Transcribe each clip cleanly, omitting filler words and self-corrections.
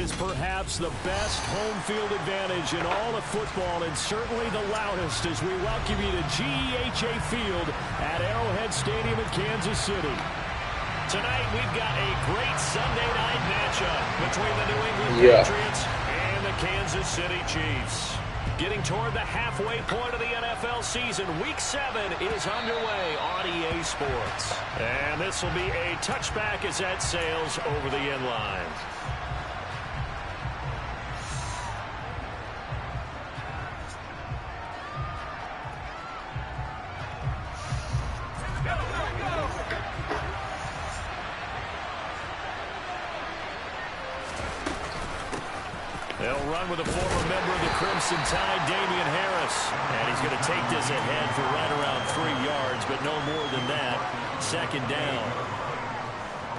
is perhaps the best home field advantage in all of football, and certainly the loudest, as we welcome you to GEHA Field at Arrowhead Stadium in Kansas City. Tonight we've got a great Sunday night matchup between the New England Patriots and the Kansas City Chiefs. Getting toward the halfway point of the NFL season, Week 7 is underway on EA Sports. And this will be a touchback as that sails over the end line. They'll run with a former member of the Crimson Tide, Damian Harris. And he's going to take this ahead for right around 3 yards, but no more than that. Second down.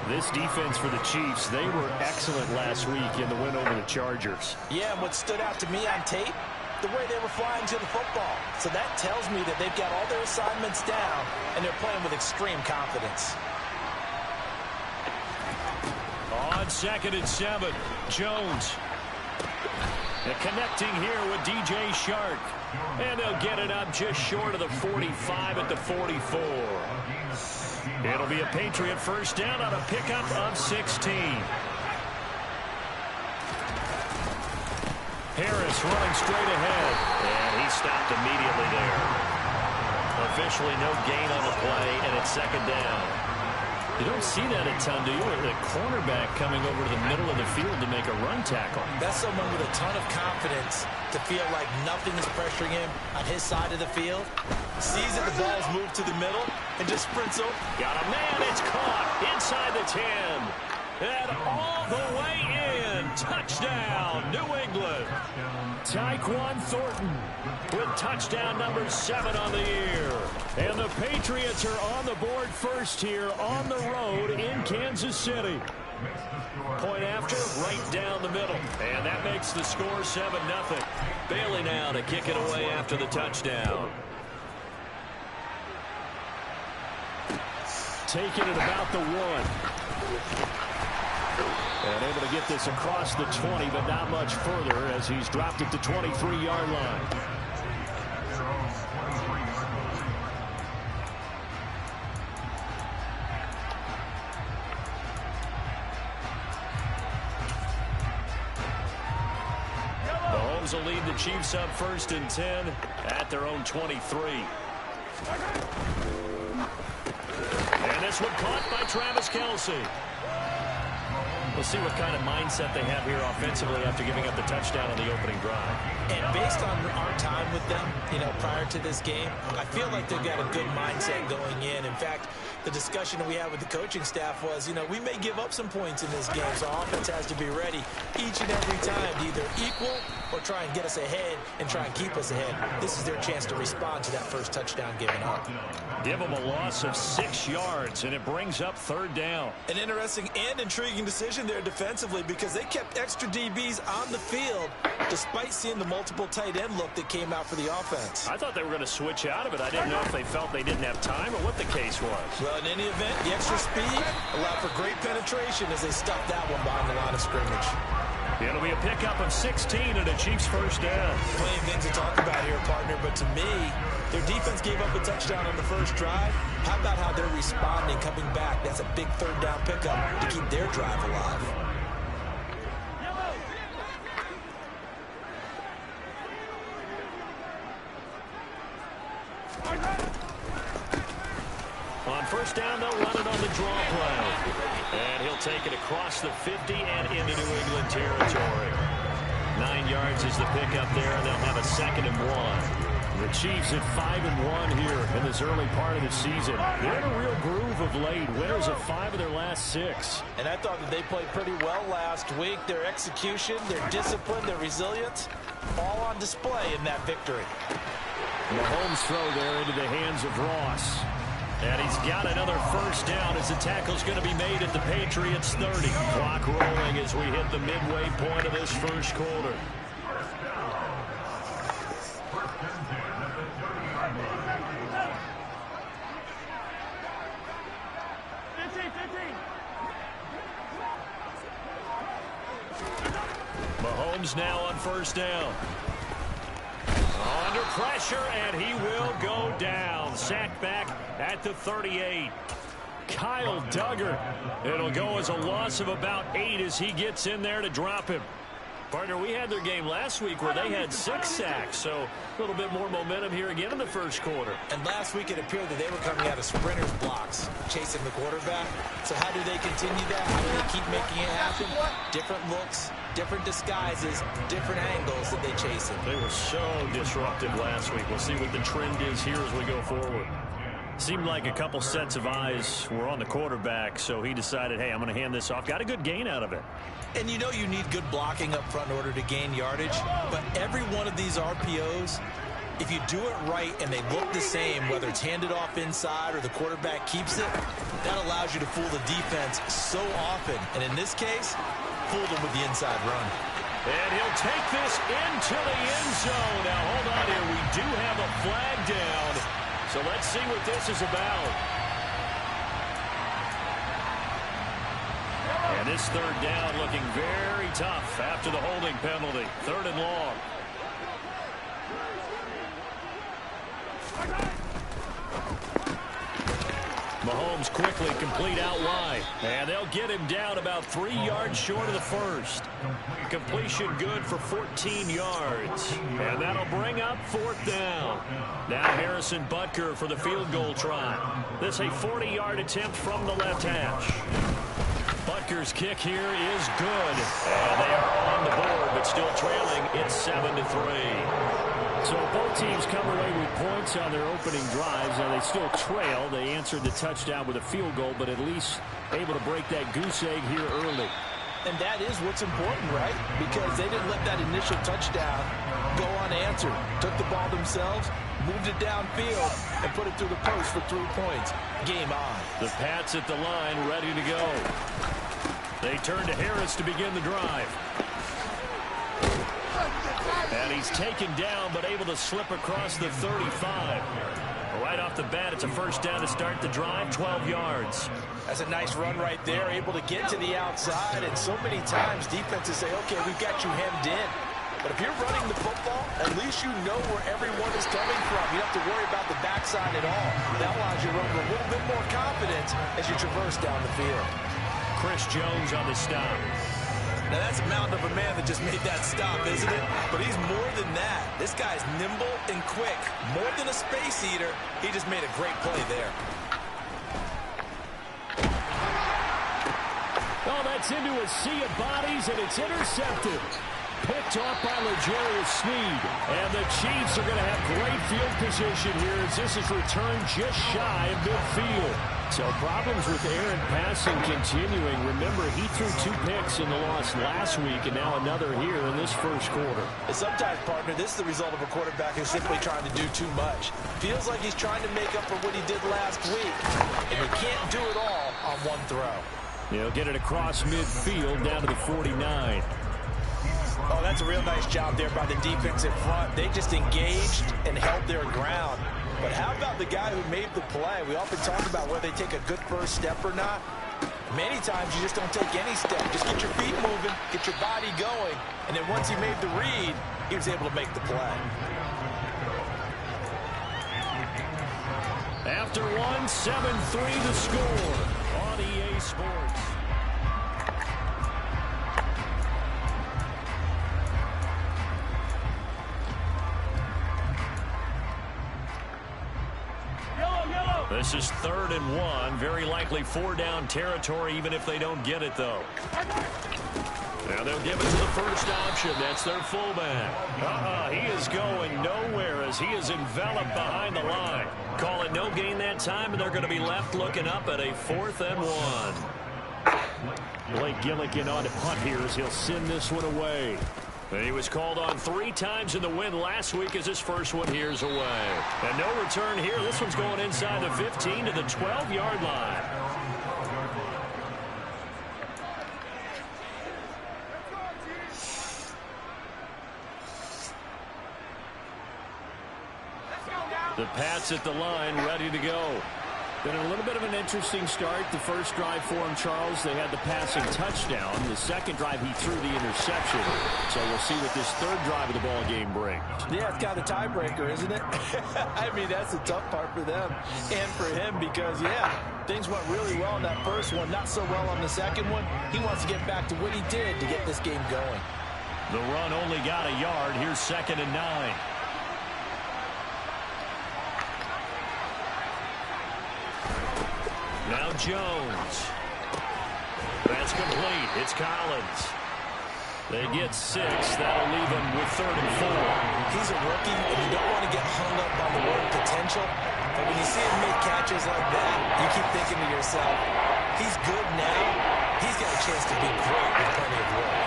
This defense for the Chiefs, they were excellent last week in the win over the Chargers. Yeah, and what stood out to me on tape, the way they were flying to the football. So that tells me that they've got all their assignments down, and they're playing with extreme confidence. On 2nd and 7, Jones. And connecting here with DJ Shark. And they'll get it up just short of the 45 at the 44. It'll be a Patriot first down on a pickup of 16. Harris running straight ahead. And he stopped immediately there. Officially no gain on the play, and it's second down. You don't see that a ton, do you? A cornerback coming over to the middle of the field to make a run tackle. That's someone with a ton of confidence to feel like nothing is pressuring him on his side of the field. Sees that the ball's moved to the middle and just sprints over. Got a man. It's caught inside the 10. And all the way in. Touchdown, New England. Tyquan Thornton with touchdown number 7 on the year. And the Patriots are on the board first here on the road in Kansas City. Point after, right down the middle. And that makes the score 7-0. Bailey now to kick it away after the touchdown. Taking it about the 1. And able to get this across the 20, but not much further as he's dropped it to 23-yard line. Mahomes will lead the Chiefs up 1st and 10 at their own 23. And this one caught by Travis Kelce. We'll see what kind of mindset they have here offensively after giving up the touchdown on the opening drive. And based on our time with them, prior to this game, I feel like they've got a good mindset going in. In fact, the discussion that we had with the coaching staff was, we may give up some points in this game, so our offense has to be ready each and every time to either equal or try and get us ahead and try and keep us ahead. This is their chance to respond to that first touchdown given up. Give them a loss of 6 yards, and it brings up 3rd down. An interesting and intriguing decision there defensively because they kept extra DBs on the field despite seeing the multiple tight end look that came out for the offense. I thought they were going to switch out of it. I didn't know if they felt they didn't have time or what the case was. Well, in any event, the extra speed allowed for great penetration as they stuffed that one behind the line of scrimmage. It'll be a pickup of 16 and a Chiefs first down. Plenty of things to talk about here, partner, but to me, their defense gave up a touchdown on the first drive. How about how they're responding, coming back? That's a big 3rd down pickup to keep their drive alive. On first down, they'll run it on the draw play. And he'll take it across the 50 and into New England territory. 9 yards is the pickup there, and they'll have a 2nd and 1. The Chiefs at 5-1 here in this early part of the season. They're in a real groove of late. Winners of 5 of their last 6. And I thought that they played pretty well last week. Their execution, their discipline, their resilience, all on display in that victory. Mahomes throw there into the hands of Ross. And he's got another first down as the tackle's going to be made at the Patriots 30. Clock rolling as we hit the midway point of this first quarter. Mahomes now on first down. Under pressure, and he will go down. Sacked back at the 38. Kyle Duggar. It'll go as a loss of about 8 as he gets in there to drop him. Partner, we had their game last week where they had 6 sacks, so a little bit more momentum here again in the first quarter. And last week it appeared that they were coming out of sprinters blocks, chasing the quarterback. So how do they continue that? How do they keep making it happen? Different looks, different disguises, different angles that they chase him. They were so disruptive last week. We'll see what the trend is here as we go forward. Seemed like a couple sets of eyes were on the quarterback, so he decided, hey, I'm going to hand this off. Got a good gain out of it. And you know you need good blocking up front in order to gain yardage, but every one of these RPOs, if you do it right and they look the same, whether it's handed off inside or the quarterback keeps it, that allows you to fool the defense so often. And in this case, fooled them with the inside run. And he'll take this into the end zone. Now, hold on here. We do have a flag down. So let's see what this is about. And this third down looking very tough after the holding penalty. 3rd and long. Mahomes quickly complete out wide. And they'll get him down about 3 yards short of the first. Completion good for 14 yards. And that'll bring up 4th down. Now Harrison Butker for the field goal try. This a 40-yard attempt from the left hash. Butker's kick here is good. And they are on the board, but still trailing. It's 7-3. So both teams come away with points on their opening drives. Now they still trail. They answered the touchdown with a field goal, but at least able to break that goose egg here early. And that is what's important, right? Because they didn't let that initial touchdown go unanswered. Took the ball themselves, moved it downfield, and put it through the post for 3 points. Game on. The Pats at the line, ready to go. They turn to Harris to begin the drive. And he's taken down, but able to slip across the 35. Right off the bat, it's a first down to start the drive, 12 yards. That's a nice run right there, able to get to the outside. And so many times defenses say, okay, we've got you hemmed in. But if you're running the football, at least you know where everyone is coming from. You don't have to worry about the backside at all. That allows you to run with a little bit more confidence as you traverse down the field. Chris Jones on the stop. Now, that's a mountain of a man that just made that stop, isn't it? But he's more than that. This guy's nimble and quick. More than a space eater, he just made a great play there. Oh, that's into a sea of bodies, and it's intercepted. Picked off by L'Jarius Sneed. And the Chiefs are going to have great field position here as this is returned just shy of midfield. So problems with Aaron passing continuing. Remember, he threw 2 picks in the loss last week and now another here in this first quarter. And sometimes, partner, this is the result of a quarterback who's simply trying to do too much. Feels like he's trying to make up for what he did last week. And he can't do it all on one throw. He'll get it across midfield down to the 49. Oh, that's a real nice job there by the defense in front. They just engaged and held their ground. But how about the guy who made the play? We often talk about whether they take a good first step or not. Many times you just don't take any step. Just get your feet moving, get your body going, and then once he made the read, he was able to make the play. After 1, 7-3 the score on EA Sports. This is 3rd and 1. Very likely 4-down territory, even if they don't get it, though. Now they'll give it to the first option. That's their fullback. He is going nowhere as he is enveloped behind the line. Call it no gain that time, and they're going to be left looking up at a 4th and 1. Blake Gillikin on to punt here as he'll send this one away. And he was called on 3 times in the win last week as his first one here's away. And no return here. This one's going inside the 15 to the 12-yard line. The Pats at the line, ready to go. Been a little bit of an interesting start. The first drive for him, Charles, they had the passing touchdown. The second drive, he threw the interception. So we'll see what this third drive of the ball game brings. Yeah, it's kind of a tiebreaker, isn't it? I mean, that's the tough part for them and for him because, yeah, things went really well in that first one, not so well on the second one. He wants to get back to what he did to get this game going. The run only got a yard. Here's 2nd and 9. Now Jones. That's complete. It's Collins. They get 6. That'll leave him with 3rd and 4. He's a rookie, and you don't want to get hung up on the word potential. But when you see him make catches like that, you keep thinking to yourself, he's good now. He's got a chance to be great with plenty of work.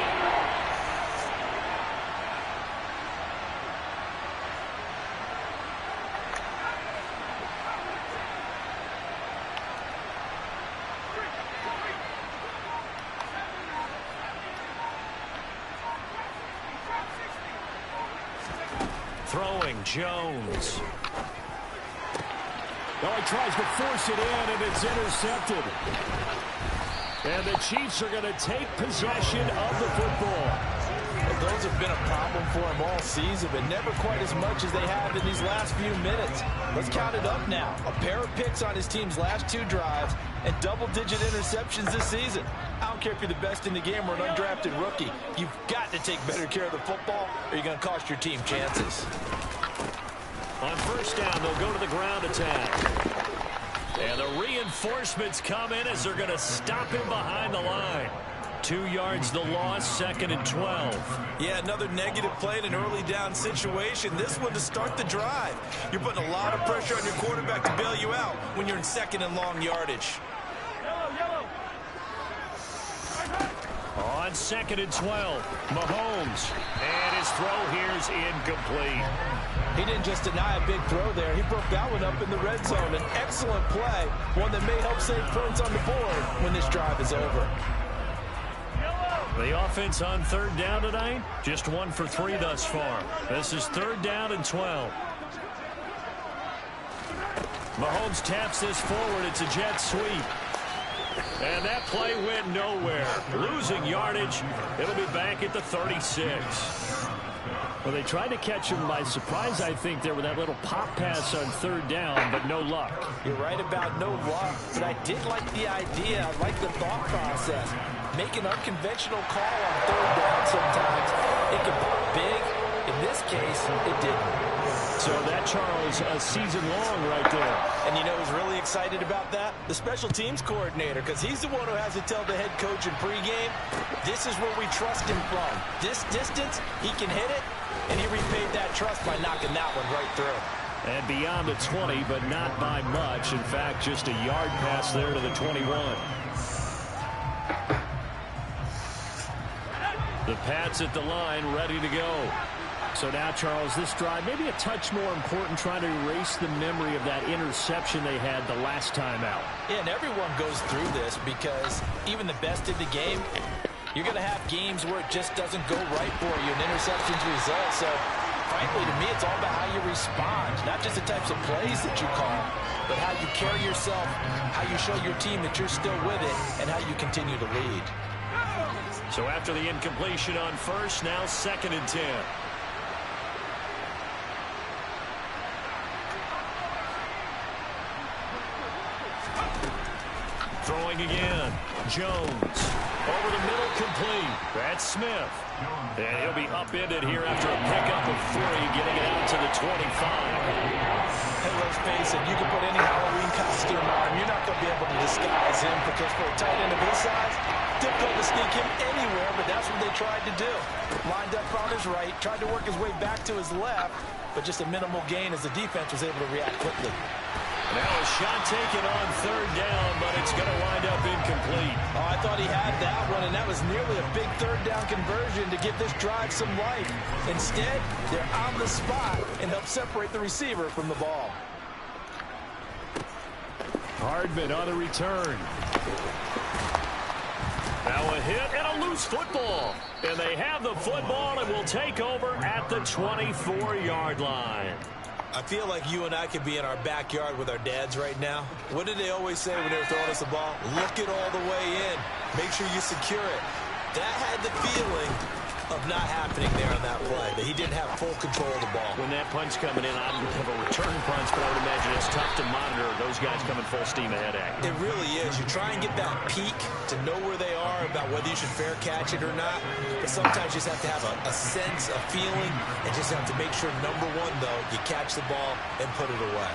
Throwing Jones. Oh, he tries to force it in, and it's intercepted. And the Chiefs are going to take possession of the football. Well, those have been a problem for him all season, but never quite as much as they have in these last few minutes. Let's count it up now. A pair of picks on his team's last 2 drives and double-digit interceptions this season. I don't care if you're the best in the game or an undrafted rookie. You've got to take better care of the football or you're going to cost your team chances. On first down, they'll go to the ground attack. And the reinforcements come in as they're going to stop him behind the line. 2 yards the loss, 2nd and 12. Yeah, another negative play in an early down situation. This one to start the drive. You're putting a lot of pressure on your quarterback to bail you out when you're in 2nd and long yardage. On 2nd and 12, Mahomes. And his throw here's incomplete. He didn't just deny a big throw there. He broke that one up in the red zone. An excellent play, one that may help save points on the board when this drive is over. The offense on 3rd down tonight, just 1 for 3 thus far. This is 3rd down and 12. Mahomes taps this forward. It's a jet sweep. And that play went nowhere. Losing yardage. It'll be back at the 36. Well, they tried to catch him by surprise, I think, there with that little pop pass on 3rd down, but no luck. You're right about no luck, but I did like the idea. I like the thought process. Make an unconventional call on 3rd down sometimes. It can pop big. In this case, it didn't. So that, Charles, a season long right there. And you know who's really excited about that? The special teams coordinator, because he's the one who has to tell the head coach in pregame, this is where we trust him from. This distance, he can hit it, and he repaid that trust by knocking that one right through. And beyond the 20, but not by much. In fact, just a yard pass there to the 21. The Pats at the line, ready to go. So now, Charles, this drive maybe a touch more important, trying to erase the memory of that interception they had the last time out. Yeah, and everyone goes through this because even the best in the game, you're going to have games where it just doesn't go right for you, an interception's result. So, frankly, to me, it's all about how you respond, not just the types of plays that you call, but how you carry yourself, how you show your team that you're still with it, and how you continue to lead. So after the incompletion on 1st, now 2nd and 10. Throwing again. Jones. Over the middle, complete. That's Smith. And he'll be upended here after a pickup of 3, getting it out to the 25. Hey, let's face it, you can put any Halloween costume on. You're not going to be able to disguise him because for a tight end of his size, difficult to sneak him anywhere, but that's what they tried to do. Lined up on his right, tried to work his way back to his left, but just a minimal gain as the defense was able to react quickly. Now a shot taken on 3rd down, but it's going to wind up incomplete. Oh, I thought he had that one, and that was nearly a big 3rd down conversion to give this drive some life. Instead, they're on the spot and help separate the receiver from the ball. Hardman on the return. Now a hit and a loose football. And they have the football and will take over at the 24-yard line. I feel like you and I could be in our backyard with our dads right now. What did they always say when they were throwing us the ball? Look it all the way in. Make sure you secure it. That had the feeling of not happening there on that play, that he didn't have full control of the ball. When that punch coming in, I don't have a return punch, but I would imagine it's tough to monitor those guys coming full steam ahead at. It really is. You try and get that peek to know where they are about whether you should fair catch it or not, but sometimes you just have to have a sense, a feeling, and just have to make sure, number one, though, you catch the ball and put it away.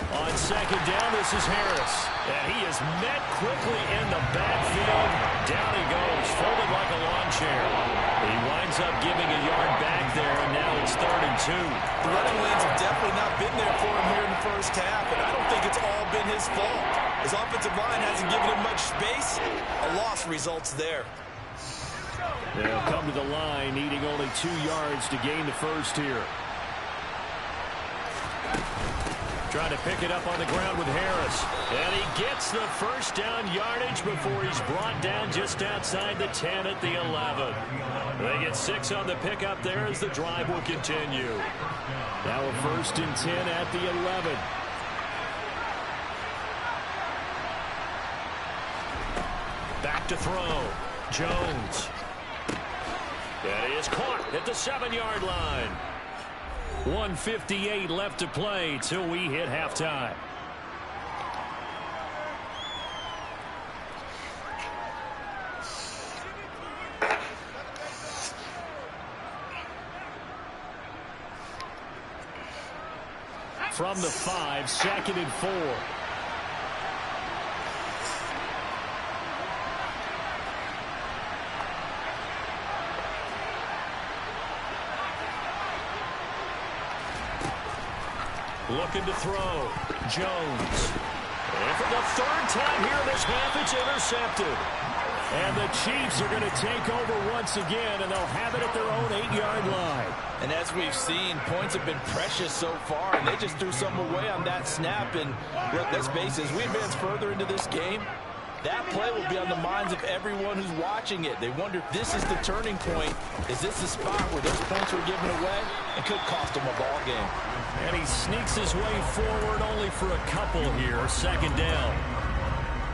On second down, this is Harris. And he is met quickly in the backfield. Down he goes, folded like a lawn chair. He winds up giving a yard back there, and now it's 3rd and 2. The running lanes have definitely not been there for him here in the first half, and I don't think it's all been his fault. His offensive line hasn't given him much space. A loss results there. They'll come to the line, needing only 2 yards to gain the first here. Trying to pick it up on the ground with Harris. And he gets the first down yardage before he's brought down just outside the 10 at the 11. They get 6 on the pickup there as the drive will continue. Now a 1st and 10 at the 11. Back to throw. Jones. And he is caught at the 7-yard line. 1:58 left to play till we hit halftime. From the 5, 2nd and 4. Looking to throw. Jones. And for the 3rd time here this half, it's intercepted. And the Chiefs are going to take over once again, and they'll have it at their own 8-yard line. And as we've seen, points have been precious so far, and they just threw some away on that snap. And look, let's face it, as we advance further into this game, that play will be on the minds of everyone who's watching it. They wonder if this is the turning point. Is this the spot where those points were given away? It could cost them a ball game. And he sneaks his way forward only for a couple here. 2nd down.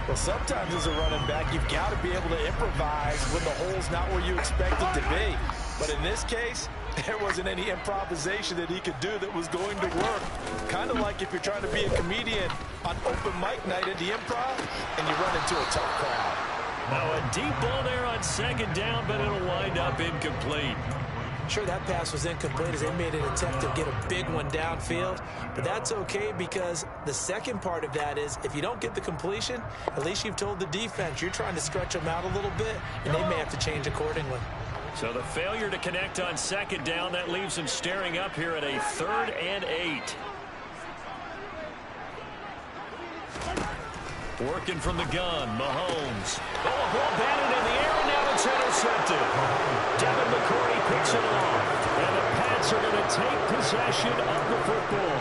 Well, sometimes as a running back, you've got to be able to improvise when the hole's not where you expect it to be. But in this case, there wasn't any improvisation that he could do that was going to work. Kind of like if you're trying to be a comedian on open mic night at the Improv and you run into a tough crowd. Now a deep ball there on 2nd down, but it'll wind up incomplete. Sure, that pass was incomplete as they made an attempt to get a big one downfield, but that's okay because the second part of that is if you don't get the completion, at least you've told the defense you're trying to stretch them out a little bit, and they may have to change accordingly. So the failure to connect on 2nd down, that leaves them staring up here at a 3rd and 8. Working from the gun, Mahomes. Oh, a ball batted in the air, and now it's intercepted. Devin McCourty picks it off. And the Pats are going to take possession of the football.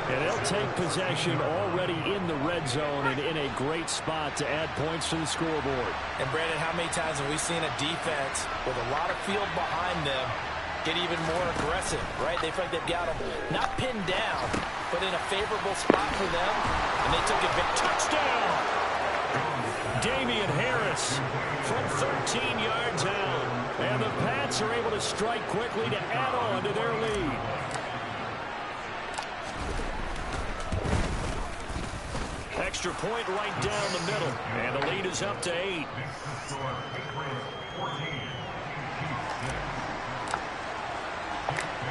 And they'll take possession already in the red zone and in a great spot to add points to the scoreboard. And, Brandon, how many times have we seen a defense with a lot of field behind them get even more aggressive, right? They feel like they've got them not pinned down, but in a favorable spot for them, and they took a big touchdown. Damian Harris from 13 yards out. And the Pats are able to strike quickly to add on to their lead. Extra point right down the middle. And the lead is up to 8.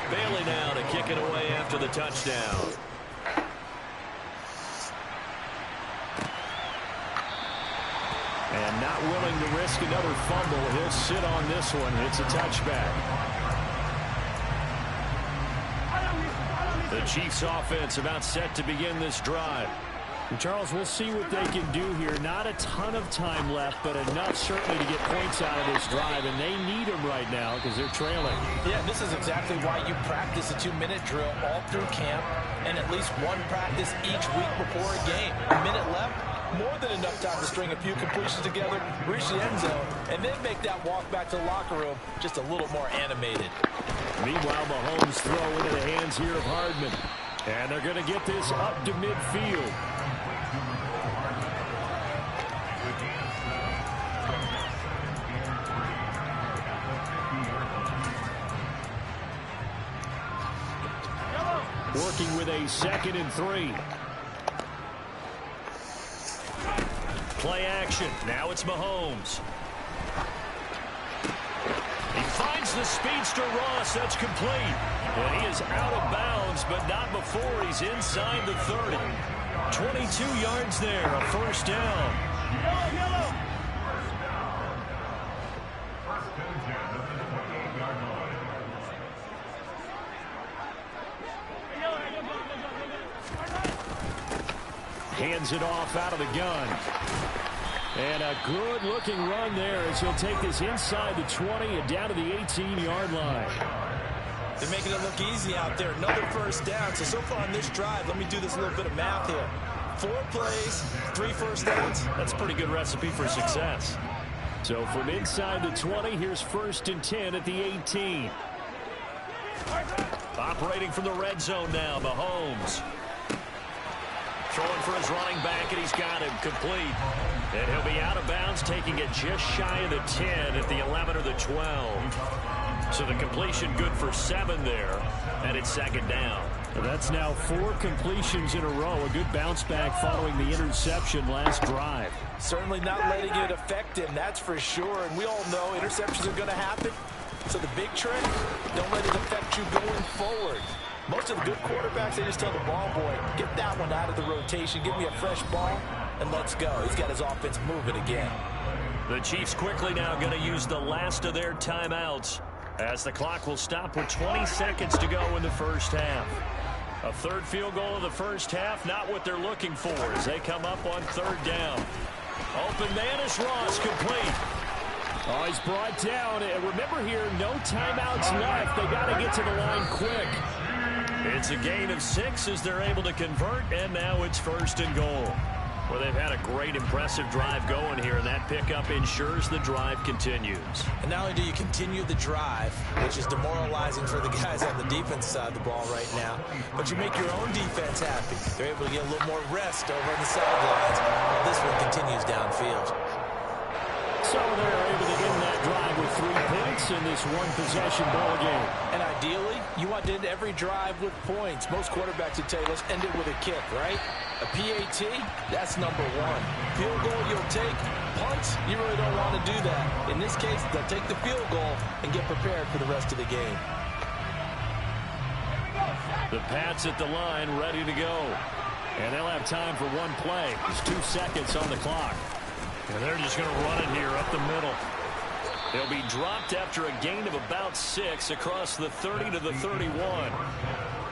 Bailey now to kick it away after the touchdown. And not willing to risk another fumble. He'll sit on this one. It's a touchback. The Chiefs offense about set to begin this drive. And Charles, we'll see what they can do here. Not a ton of time left, but enough certainly to get points out of this drive. And they need them right now because they're trailing. Yeah, this is exactly why you practice a 2-minute drill all through camp and at least one practice each week before a game. A minute left, more than enough time to string a few completions together, reach the end zone, and then make that walk back to the locker room just a little more animated. Meanwhile, Mahomes throw into the hands here of Hardman. And they're going to get this up to midfield. Working with a 2nd and 3. Play action. Now it's Mahomes. He finds the speedster Ross. That's complete. And he is out of bounds, but not before he's inside the 30. 22 yards there, a first down. Hands it off out of the gun. And a good-looking run there as he'll take this inside the 20 and down to the 18-yard line. They're making it look easy out there. Another first down. So far on this drive, let me do this little bit of math here. 4 plays, 3 first downs. That's a pretty good recipe for success. So from inside the 20, here's 1st and 10 at the 18. Operating from the red zone now, Mahomes. Throwing for his running back, and he's got him complete. And he'll be out of bounds, taking it just shy of the 10 at the 11 or the 12. So the completion good for 7 there, and it's 2nd down. And that's now 4 completions in a row. A good bounce back following the interception last drive. Certainly not letting it affect him, that's for sure. And we all know interceptions are going to happen. So the big trick, don't let it affect you going forward. Most of the good quarterbacks, they just tell the ball boy, get that one out of the rotation, give me a fresh ball, and let's go. He's got his offense moving again. The Chiefs quickly now going to use the last of their timeouts as the clock will stop with 20 seconds to go in the first half. A 3rd field goal of the first half, not what they're looking for as they come up on 3rd down. Open man is Ross, complete. Oh, he's brought down. And remember here, no timeouts left. They got to get to the line quick. It's a gain of 6 as they're able to convert, and now it's 1st and goal. Well, they've had a great, impressive drive going here, and that pickup ensures the drive continues. And not only do you continue the drive, which is demoralizing for the guys on the defense side of the ball right now, but you make your own defense happy. They're able to get a little more rest over on the sidelines. This one continues downfield. So they're able to end that drive with 3 points in this one-possession ball game. And ideally, you want to end every drive with points. Most quarterbacks would tell you, let's end it with a kick, right? A PAT, that's number 1. Field goal, you'll take. Punts, you really don't want to do that. In this case, they'll take the field goal and get prepared for the rest of the game. The Pats at the line, ready to go. And they'll have time for 1 play. There's 2 seconds on the clock. And they're just going to run it here up the middle. They'll be dropped after a gain of about 6 across the 30 to the 31.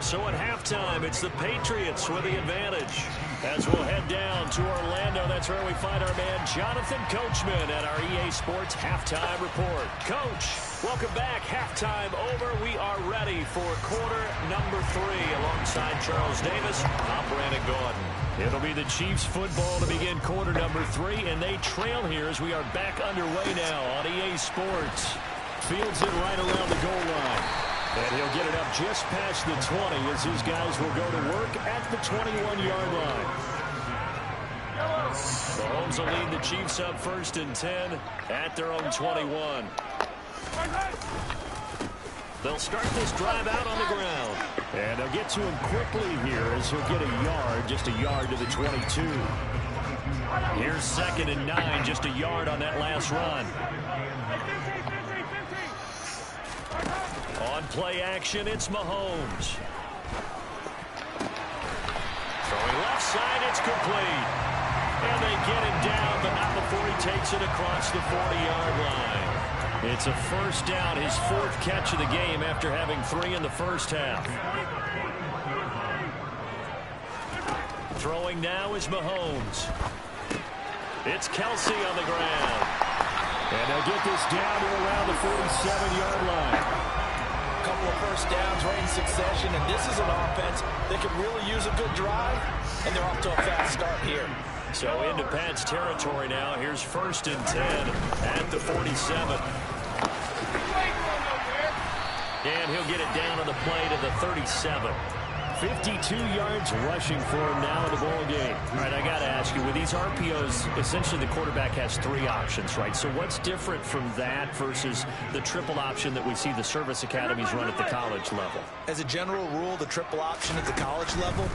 So at halftime, it's the Patriots with the advantage. As we'll head down to Orlando, that's where we find our man Jonathan Coachman at our EA Sports Halftime Report. Coach, welcome back. Halftime over. We are ready for quarter number 3 alongside Charles Davis. I'm Brandon Gordon. It'll be the Chiefs football to begin quarter number 3, and they trail here as we are back underway now on EA Sports. Fields it right around the goal line. And he'll get it up just past the 20 as his guys will go to work at the 21-yard line. Mahomes will lead the Chiefs up 1st and 10 at their own 21. They'll start this drive out on the ground. And they'll get to him quickly here as he'll get a yard, just a yard to the 22. Here's 2nd and 9, just a yard on that last run. On play action, it's Mahomes. Throwing left side, it's complete. And they get him down, but not before he takes it across the 40-yard line. It's a first down, his 4th catch of the game after having 3 in the first half. Throwing now is Mahomes. It's Kelsey on the ground. And they'll get this down to around the 47-yard line. A couple of first downs right in succession, and this is an offense that could really use a good drive, and they're off to a fast start here. So into Pat's territory now. Here's 1st and 10 at the 47. And he'll get it down on the play to the 37. 52 yards rushing for him now in the ball game. All right, I got to ask you, with these RPOs, essentially the quarterback has 3 options, right? So what's different from that versus the triple option that we see the service academies run at the college level? As a general rule, the triple option at the college level,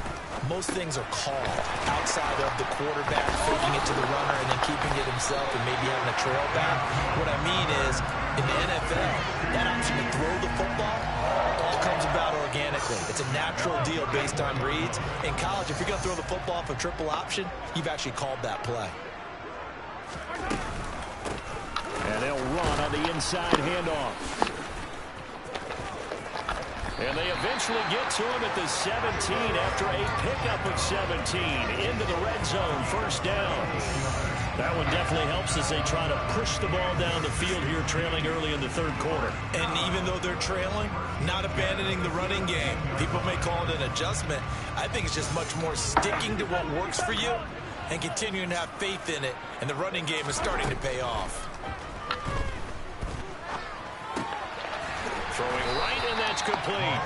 most things are called outside of the quarterback faking it to the runner and then keeping it himself and maybe having a trail back. What I mean is, in the NFL, that option to throw the football all comes about organically. It's a natural deal based on reads. In college, if you're going to throw the football for triple option, you've actually called that play. And they'll run on the inside handoff. And they eventually get to him at the 17 after a pickup of 17 into the red zone. 1st down. That one definitely helps as they try to push the ball down the field here, trailing early in the 3rd quarter. And even though they're trailing, not abandoning the running game. People may call it an adjustment. I think it's just much more sticking to what works for you and continuing to have faith in it. And the running game is starting to pay off. Throwing right, and that's complete.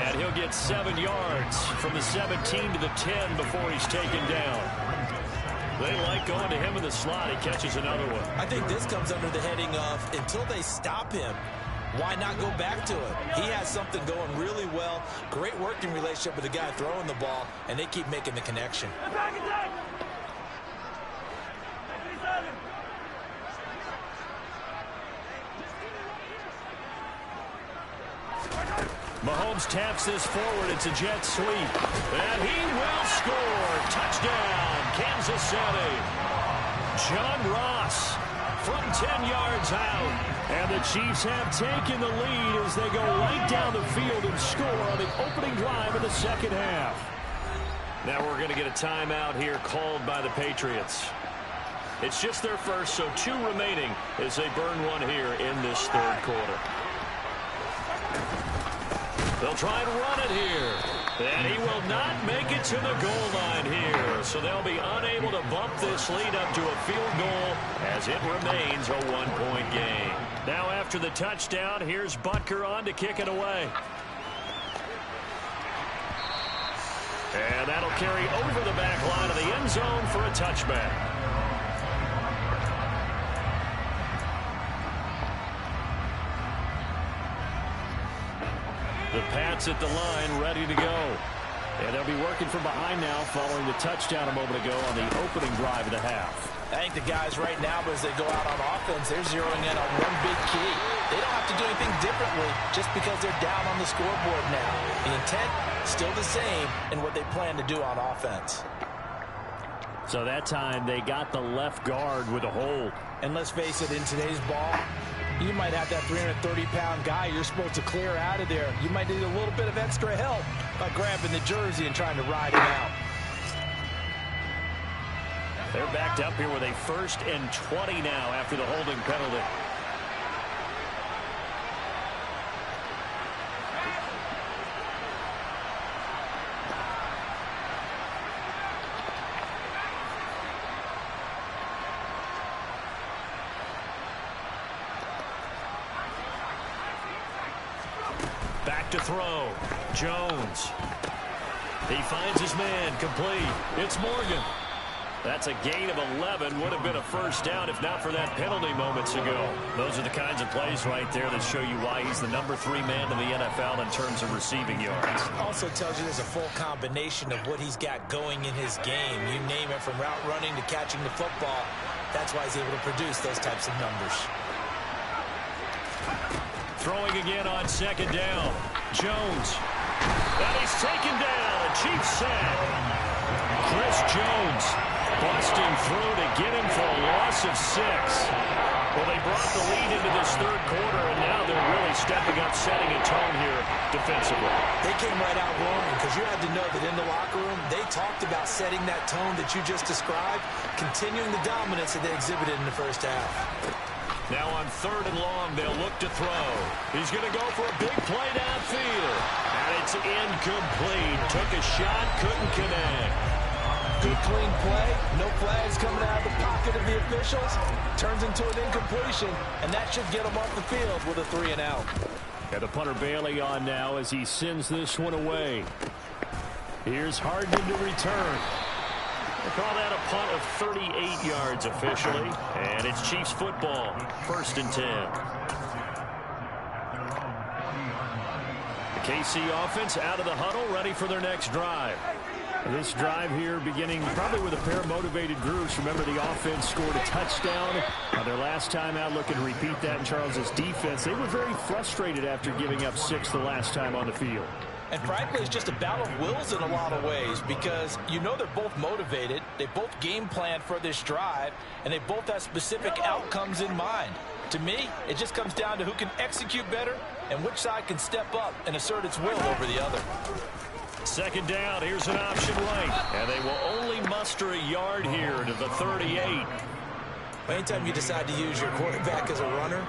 And he'll get 7 yards from the 17 to the 10 before he's taken down. They like going to him in the slot. He catches another one. I think this comes under the heading of, until they stop him, why not go back to it? He has something going really well. Great working relationship with the guy throwing the ball, and they keep making the connection. Mahomes taps this forward. It's a jet sweep. And he will score. Touchdown, Kansas City. John Ross from 10 yards out. And the Chiefs have taken the lead as they go right down the field and score on the opening drive of the 2nd half. Now we're going to get a timeout here called by the Patriots. It's just their first, so 2 remaining as they burn one here in this 3rd quarter. They'll try and run it here. And he will not make it to the goal line here. So they'll be unable to bump this lead up to a field goal as it remains a 1-point game. Now after the touchdown, here's Butker on to kick it away. And that'll carry over the back line of the end zone for a touchback. The Pats at the line, ready to go. And they'll be working from behind now following the touchdown a moment ago on the opening drive of the half. I think the guys right now, as they go out on offense, they're zeroing in on one big key. They don't have to do anything differently just because they're down on the scoreboard now. The intent, still the same in what they plan to do on offense. So that time they got the left guard with a hold. And let's face it, in today's ball, you might have that 330-pound guy you're supposed to clear out of there. You might need a little bit of extra help by grabbing the jersey and trying to ride him out. They're backed up here with a 1st and 20 now after the holding penalty. Back to throw. Jones. He finds his man, complete. It's Morgan. That's a gain of 11. Would have been a 1st down if not for that penalty moments ago. Those are the kinds of plays right there that show you why he's the number 3 man in the NFL in terms of receiving yards. Also tells you there's a full combination of what he's got going in his game. You name it, from route running to catching the football. That's why he's able to produce those types of numbers. Throwing again on 2nd down. Jones. And he's taken down. A Chiefs sack. Chris Jones busting through to get him for a loss of 6. Well, they brought the lead into this 3rd quarter, and now they're really stepping up, setting a tone here defensively. They came right out roaring, because you had to know that in the locker room, they talked about setting that tone that you just described, continuing the dominance that they exhibited in the 1st half. Now on 3rd and long, they'll look to throw. He's going to go for a big play downfield. And it's incomplete. Took a shot, couldn't connect. Good, clean play. No flags coming out of the pocket of the officials. Turns into an incompletion, and that should get them off the field with a 3-and-out. And the punter Bailey on now as he sends this one away. Here's Hardman to return. They call that a punt of 38 yards officially, and it's Chiefs football, 1st and 10. The KC offense out of the huddle, ready for their next drive. This drive here beginning probably with a pair of motivated groups. Remember, the offense scored a touchdown their last time out. Looking to repeat that in Charles's defense. They were very frustrated after giving up 6 the last time on the field. And frankly, it's just a battle of wills in a lot of ways because you know they're both motivated. They both game plan for this drive, and they both have specific outcomes in mind. To me, it just comes down to who can execute better and which side can step up and assert its will over the other. 2nd down, here's an option right. And they will only muster a yard here to the 38. Anytime you decide to use your quarterback as a runner,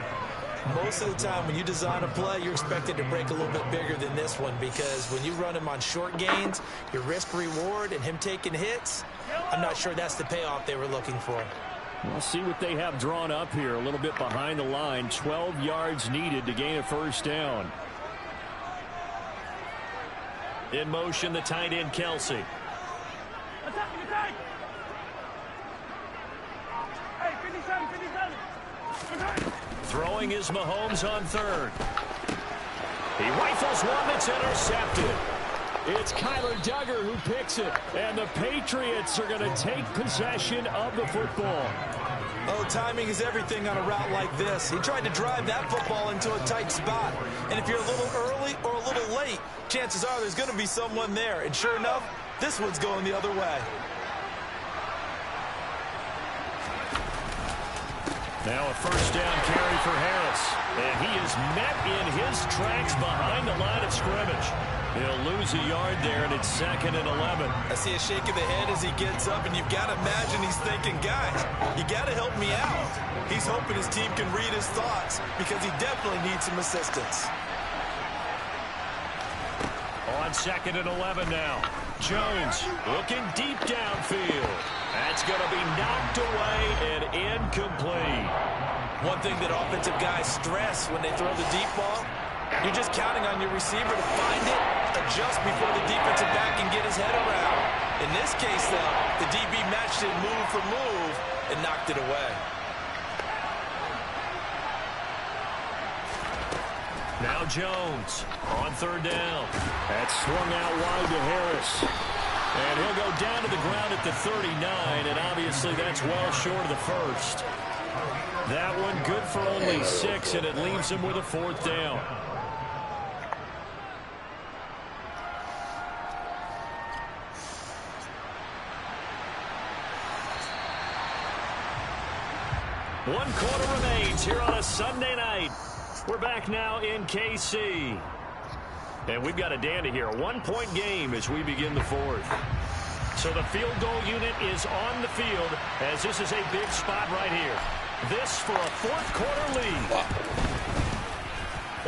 most of the time when you design a play, you're expected to break a little bit bigger than this one because when you run him on short gains, your risk-reward and him taking hits, I'm not sure that's the payoff they were looking for. We'll see what they have drawn up here. A little bit behind the line. 12 yards needed to gain a 1st down. In motion, the tight end, Kelsey. Throwing is Mahomes on 3rd. He rifles one that's intercepted. It's Kyler Duggar who picks it. And the Patriots are going to take possession of the football. Oh, timing is everything on a route like this. He tried to drive that football into a tight spot. And if you're a little early or a little late, chances are there's going to be someone there. And sure enough, this one's going the other way. Now a 1st down carry for Harris. And he is met in his tracks behind the line of scrimmage. He'll lose a yard there, and it's 2nd and 11. I see a shake of the head as he gets up, and you've got to imagine he's thinking, guys, you got to help me out. He's hoping his team can read his thoughts because he definitely needs some assistance. On 2nd and 11 now. Jones looking deep downfield. That's going to be knocked away and incomplete. One thing that offensive guys stress when they throw the deep ball, you're just counting on your receiver to find it, adjust before the defensive back can get his head around. In this case, though, the DB matched it move for move and knocked it away. Now Jones on 3rd down. That's swung out wide to Harris. And he'll go down to the ground at the 39, and obviously that's well short of the 1st. That one good for only 6, and it leaves him with a 4th down. One quarter remains here on a Sunday night. We're back now in KC. And we've got a dandy here. A 1-point game as we begin the 4th. So the field goal unit is on the field as this is a big spot right here. This for a 4th quarter lead.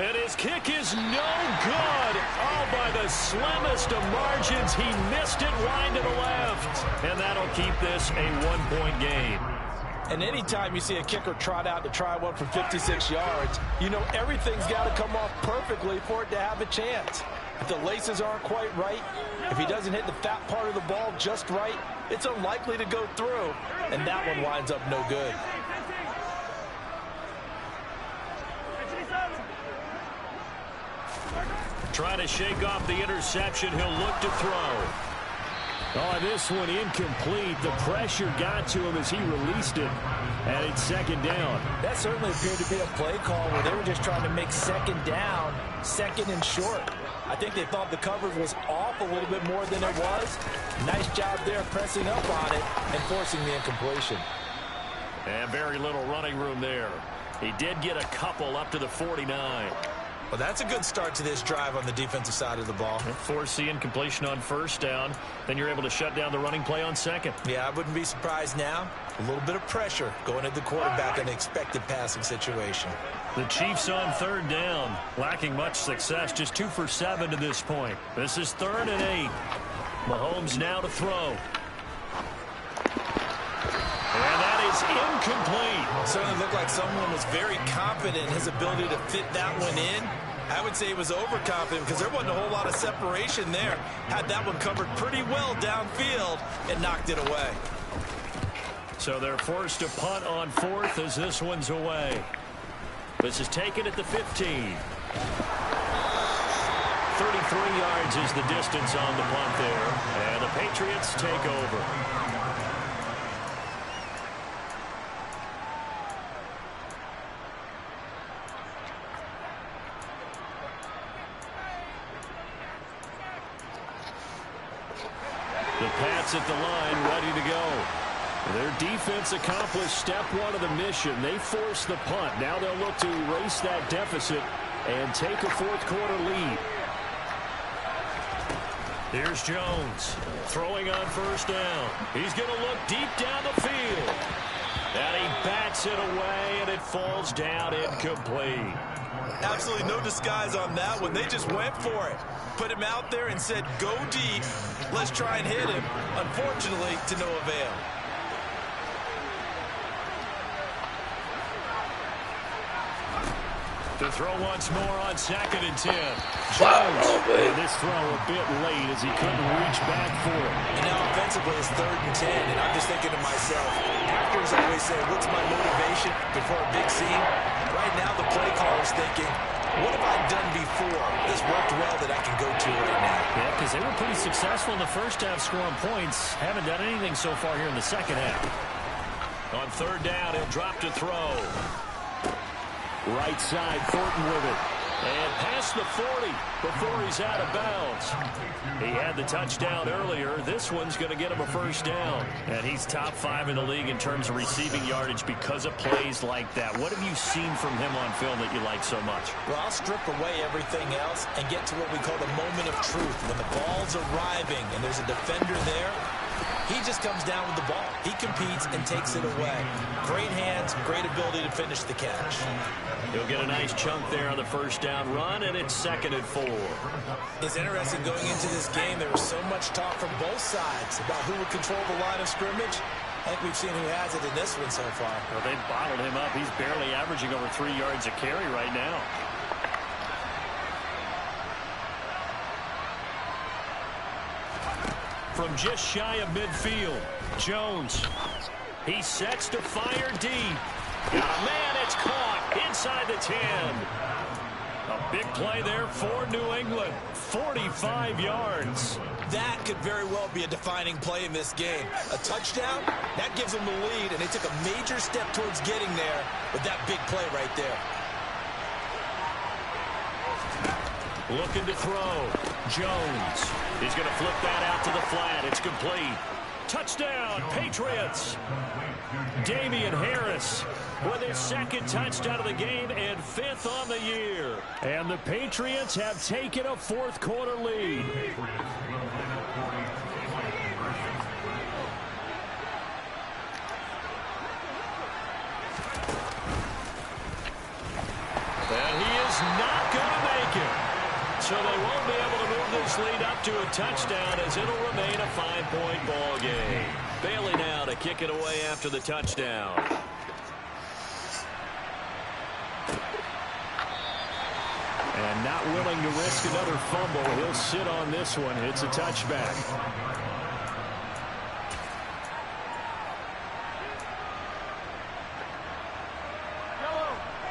And his kick is no good. Oh, by the slimmest of margins. He missed it wide to the left. And that'll keep this a 1-point game. And anytime you see a kicker trot out to try one from 56 yards, you know everything's got to come off perfectly for it to have a chance. If the laces aren't quite right, if he doesn't hit the fat part of the ball just right, it's unlikely to go through. And that one winds up no good. Trying to shake off the interception. He'll look to throw. Oh, this one incomplete. The pressure got to him as he released it. And it's 2nd down. That certainly appeared to be a play call where they were just trying to make 2nd down, 2nd and short. I think they thought the coverage was off a little bit more than it was. Nice job there pressing up on it and forcing the incompletion. And very little running room there. He did get a couple up to the 49. Well, that's a good start to this drive on the defensive side of the ball. Force the incompletion on 1st down. Then you're able to shut down the running play on 2nd. Yeah, I wouldn't be surprised now. A little bit of pressure going at the quarterback in an expected passing situation. The Chiefs on 3rd down. Lacking much success. Just 2 for 7 to this point. This is 3rd and 8. Mahomes now to throw. is incomplete. Certainly looked like someone was very confident in his ability to fit that one in. I would say he was overconfident because there wasn't a whole lot of separation there. Had that one covered pretty well downfield and knocked it away. So they're forced to punt on fourth as this one's away. This is taken at the 15. 33 yards is the distance on the punt there. And the Patriots take over. The Pats at the line, ready to go. Their defense accomplished step one of the mission. They forced the punt. Now they'll look to erase that deficit and take a fourth quarter lead. Here's Jones throwing on first down. He's going to look deep down the field. And he bats it away, and it falls down incomplete. Absolutely no disguise on that one. They just went for it. Put him out there and said, go deep. Let's try and hit him. Unfortunately, to no avail. To throw once more on 2nd and 10. Jones. And this throw a bit late as he couldn't reach back for it. And now offensively it's 3rd and 10, and I'm just thinking to myself, actors always say, what's my motivation before a big scene? Right now the play caller's thinking, what have I done before that's worked well that I can go to right now? Yeah, because they were pretty successful in the first half scoring points. Haven't done anything so far here in the second half. On 3rd down, he'll drop to throw. Right side, Thornton with it. And past the 40 before he's out of bounds. He had the touchdown earlier. This one's going to get him a first down. And he's top 5 in the league in terms of receiving yardage because of plays like that. What have you seen from him on film that you like so much? Well, I'll strip away everything else and get to what we call the moment of truth. When the ball's arriving and there's a defender there, he just comes down with the ball. He competes and takes it away. Great hands, great ability to finish the catch. He'll get a nice chunk there on the first down run, and it's 2nd and 4. It's interesting going into this game. There was so much talk from both sides about who would control the line of scrimmage. I think we've seen who has it in this one so far. Well, they've bottled him up. He's barely averaging over 3 yards a carry right now. From just shy of midfield, Jones. He sets to fire deep. Got a man, it's caught inside the 10. A big play there for New England. 45 yards. That could very well be a defining play in this game. A touchdown, that gives them the lead, and they took a major step towards getting there with that big play right there. Looking to throw. Jones. He's going to flip that out to the flat. It's complete. Touchdown, Patriots. Damian Harris with his 2nd touchdown of the game and 5th on the year. And the Patriots have taken a fourth quarter lead. And he is not going to make it. So they won't be able to move this lead up to a touchdown as it'll remain a 5-point ball game. Bailey now to kick it away after the touchdown. And not willing to risk another fumble. He'll sit on this one. It's a touchback.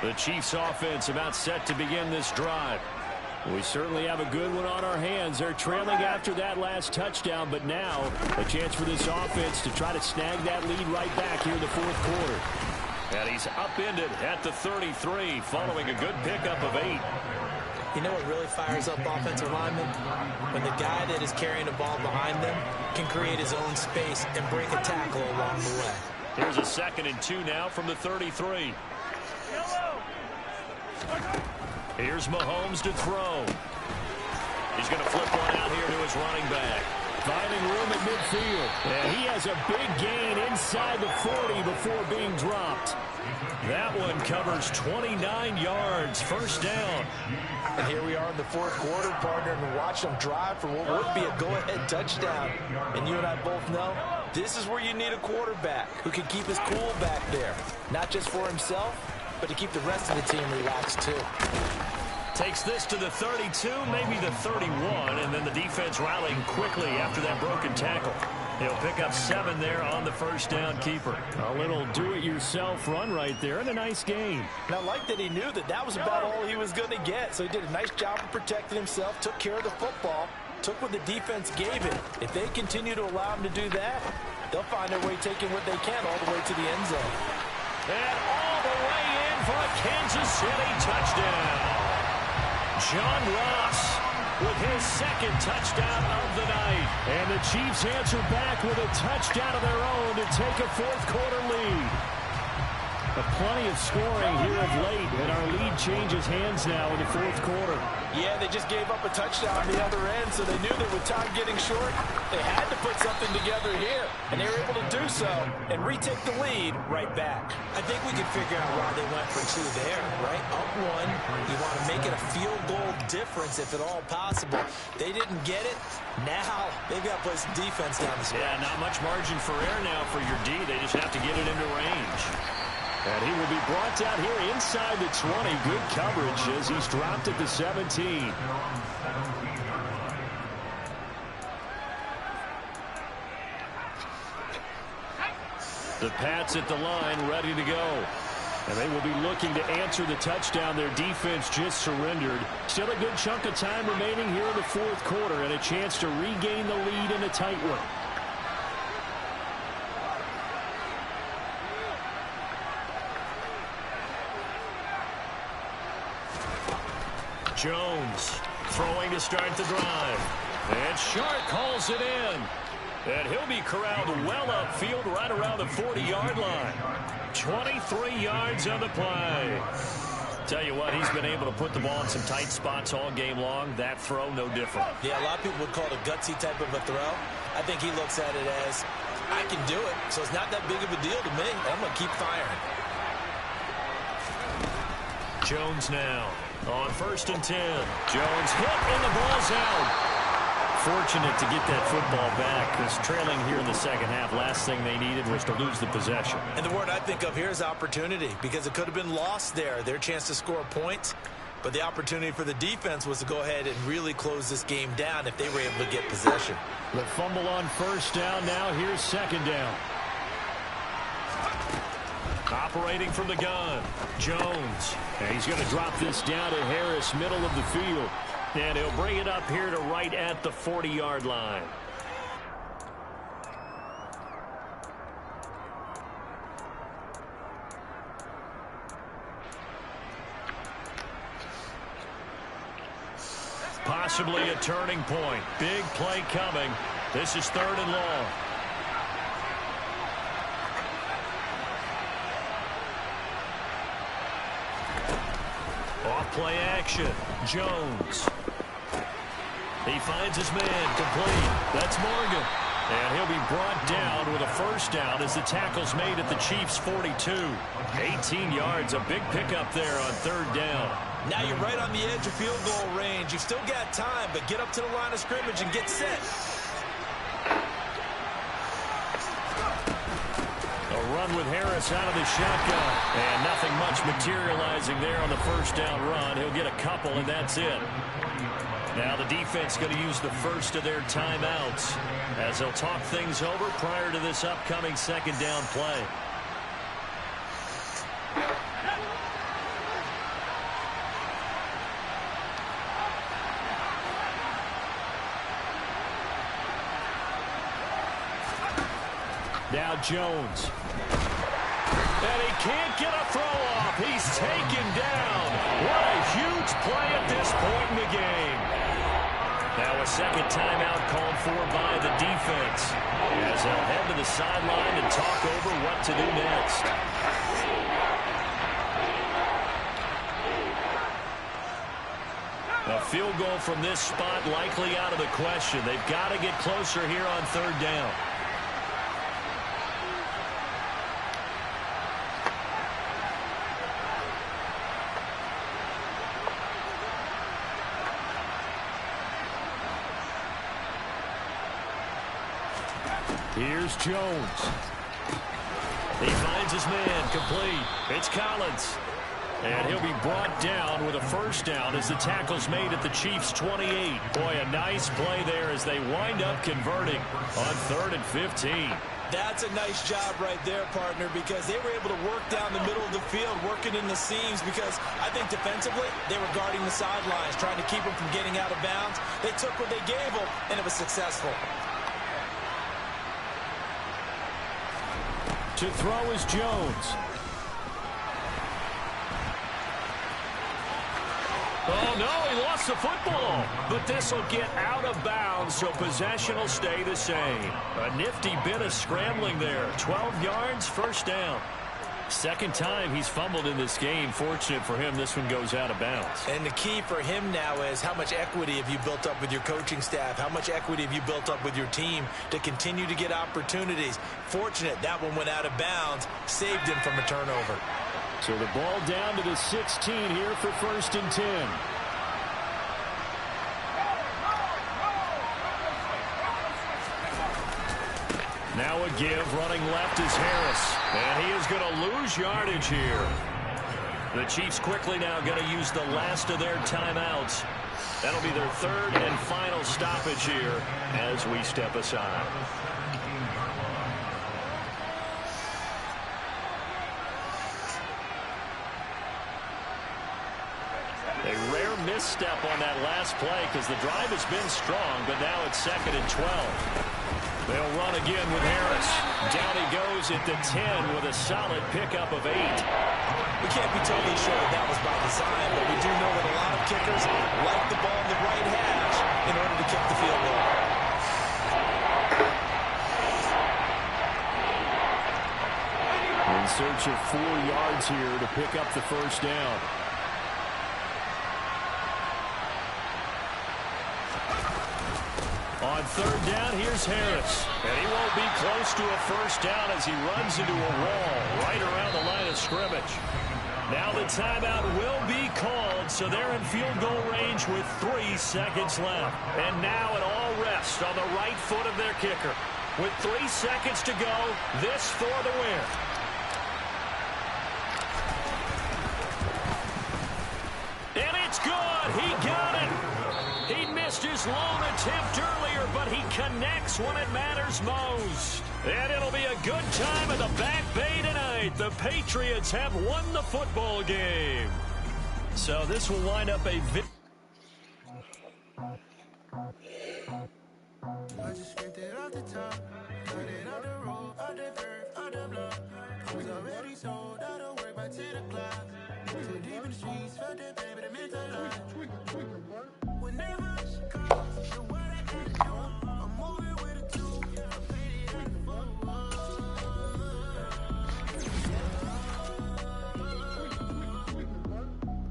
The Chiefs offense about set to begin this drive. We certainly have a good one on our hands. They're trailing after that last touchdown, but now a chance for this offense to try to snag that lead right back here in the fourth quarter. And he's upended at the 33 following a good pickup of 8. You know what really fires up offensive linemen? When the guy that is carrying the ball behind them can create his own space and break a tackle along the way. Here's a 2nd and 2 now from the 33. Here's Mahomes to throw. He's going to flip one out here to his running back. Finding room at midfield. And he has a big gain inside the 40 before being dropped. That one covers 29 yards. First down. And here we are in the fourth quarter, partner, and watch them drive for what would be a go-ahead touchdown. And you and I both know this is where you need a quarterback who can keep his cool back there. Not just for himself, but to keep the rest of the team relaxed too. Takes this to the 32, maybe the 31, and then the defense rallying quickly after that broken tackle. He'll pick up 7 there on the first down keeper. A little do-it-yourself run right there, and a nice gain. And I like that he knew that that was about all he was going to get. So he did a nice job of protecting himself, took care of the football, took what the defense gave him. If they continue to allow him to do that, they'll find their way taking what they can all the way to the end zone. And all the way in for a Kansas City touchdown. John Ross with his second touchdown of the night. And the Chiefs answer back with a touchdown of their own to take a fourth-quarter lead. Plenty of scoring here of late, and our lead changes hands now in the fourth quarter. Yeah, they just gave up a touchdown on the other end, so they knew that with time getting short, they had to put something together here. And they were able to do so and retake the lead right back. I think we can figure out why they went for 2 there, right? Up 1, you want to make it a field goal difference if at all possible. They didn't get it. Now they've got to play some defense down the stretch. Yeah, not much margin for error now for your D. They just have to get it into range. And he will be brought down here inside the 20. Good coverage as he's dropped at the 17. The Pats at the line, ready to go. And they will be looking to answer the touchdown their defense just surrendered. Still a good chunk of time remaining here in the fourth quarter and a chance to regain the lead in a tight one. Jones throwing to start the drive. And Shark calls it in. And he'll be corralled well upfield right around the 40-yard line. 23 yards on the play. Tell you what, he's been able to put the ball in some tight spots all game long. That throw, no different. Yeah, a lot of people would call it a gutsy type of a throw. I think he looks at it as, I can do it, so it's not that big of a deal to me. I'm going to keep firing. Jones now on 1st and 10. Jones hit and the ball's out. Fortunate to get that football back because trailing here in the second half, last thing they needed was to lose the possession. And the word I think of here is opportunity, because it could have been lost there. Their chance to score points, but the opportunity for the defense was to go ahead and really close this game down if they were able to get possession. The fumble on 1st down. Now here's 2nd down. Operating from the gun, Jones. And he's going to drop this down to Harris, middle of the field. And he'll bring it up here to right at the 40-yard line. Possibly a turning point. Big play coming. This is 3rd and long. Off-play action. Jones. He finds his man complete. That's Morgan. And he'll be brought down with a 1st down as the tackle's made at the Chiefs' 42. 18 yards, a big pickup there on 3rd down. Now you're right on the edge of field goal range. You've still got time, but get up to the line of scrimmage and get set. A run with Harris out of the shotgun. And nothing much materializing there on the 1st down run. He'll get a couple, and that's it. Now the defense going to use the first of their timeouts as they'll talk things over prior to this upcoming 2nd down play. Now Jones. And he can't get a throw off. He's taken down. What a huge play at this point in the game. Now a 2nd timeout called for by the defense as they'll head to the sideline and talk over what to do next. A field goal from this spot likely out of the question. They've got to get closer here on 3rd down. Here's Jones. He finds his man, complete. It's Collins. And he'll be brought down with a first down as the tackle's made at the Chiefs' 28. Boy, a nice play there as they wind up converting on 3rd and 15. That's a nice job right there, partner, because they were able to work down the middle of the field, working in the seams, because I think defensively they were guarding the sidelines, trying to keep them from getting out of bounds. They took what they gave them, and it was successful. To throw is Jones. Oh, no, he lost the football. But this will get out of bounds, so possession will stay the same. A nifty bit of scrambling there. 12 yards, first down. Second time he's fumbled in this game. Fortunate for him, this one goes out of bounds. And the key for him now is how much equity have you built up with your coaching staff? How much equity have you built up with your team to continue to get opportunities? Fortunate that one went out of bounds, saved him from a turnover. So the ball down to the 16 here for 1st and 10. Now a give, running left is Harris. And he is going to lose yardage here. The Chiefs quickly now going to use the last of their timeouts. That'll be their 3rd and final stoppage here as we step aside. A rare misstep on that last play because the drive has been strong, but now it's 2nd and 12. They'll run again with Harris. Down he goes at the 10 with a solid pickup of 8. We can't be totally sure that was by design, but we do know that a lot of kickers like the ball in the right hash in order to kick the field goal. In search of 4 yards here to pick up the first down. On 3rd down, here's Harris. And he won't be close to a first down as he runs into a wall right around the line of scrimmage. Now the timeout will be called, so they're in field goal range with 3 seconds left. And now it all rests on the right foot of their kicker. With 3 seconds to go, this for the win. And it's good. He got it. He missed his lone attempt earlier, but he connects when it matters most. And it'll be a good time at the Back Bay tonight. The Patriots have won the football game. So this will wind up a victory. I just scraped it off the top, cut it off the road, off the curve, off the block. I was already sold out of work by 10 o'clock. Too deep in the streets, felt that pain, but it meant a lot. Whenever she calls, the word I gotta do, I'm moving with a 2, I paid it at the 4.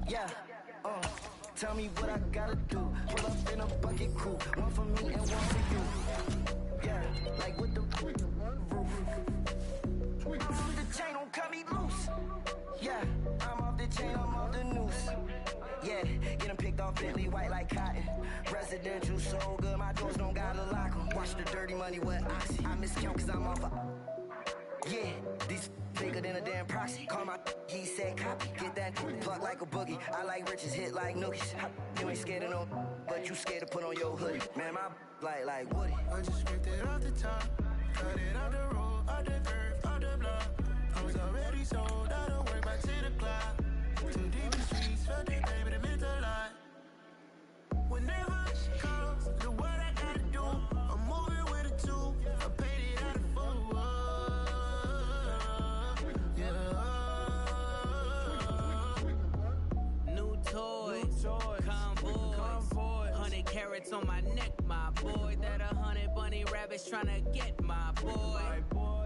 Yeah, tell me what I gotta do. Pull up in a bucket crew, one for me and one for you. Yeah, like with the roof. The chain don't cut me loose. Yeah, I'm off the chain, I'm off the noose. Yeah, getting picked off Bentley white like cotton. Residential so good, my doors don't gotta lock 'em. Watch the dirty money with Oxy. I miscount cause I'm off a... Yeah, these bigger than a damn proxy. Call my he said copy. Get that plug like a boogie. I like riches, hit like nookies. You ain't scared of no, but you scared to put on your hoodie. Man, my like Woody. I just scraped it off the top, cut it off the road, off the curve, off the block. I was already sold out of work by 10 o'clock. Too deep in the streets, felt that pain, but it meant a lot. Whenever she calls, the word I gotta do, I'm moving with a 2, I paid it at the 4. New toys, convoy, 100 carats on my neck, my boy. That 100 bunny rabbits tryna get my boy.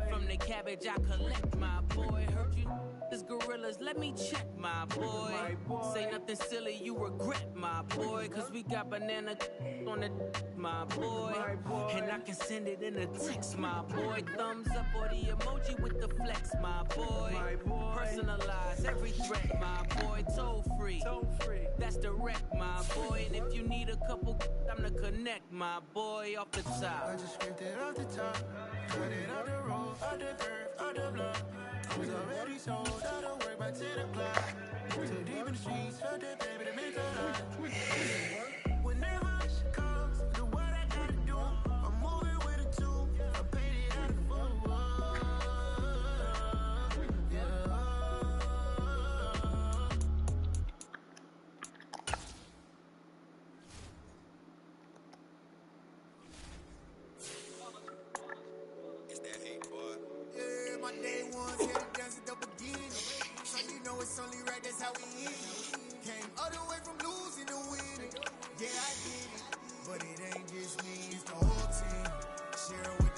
From the cabbage I collect, my boy. Heard you this gorillas, let me check, my boy. Say nothing silly, you regret, my boy. Cause we got banana on the my boy. And I can send it in a text, my boy. Thumbs up or the emoji with the flex, my boy. Personalize every threat, my boy. Toll free, that's direct, my boy. And if you need a couple, I'm the connect, my boy. Off the top, I just scraped it off the top, Running up the road, up the curve, up the block. I was already sold, out of work by 10 o'clock. Too deep in the streets, felt that baby to make her hot. Whenever she comes, do what I gotta do. I'm moving with a two, I paid it out of full. It's that hate, boy. Yeah, my day ones had to dance it up again. So you know it's only right, that's how we end. Came all the way from losing to winning. Yeah, I did it. But it ain't just me, it's the whole team. Share with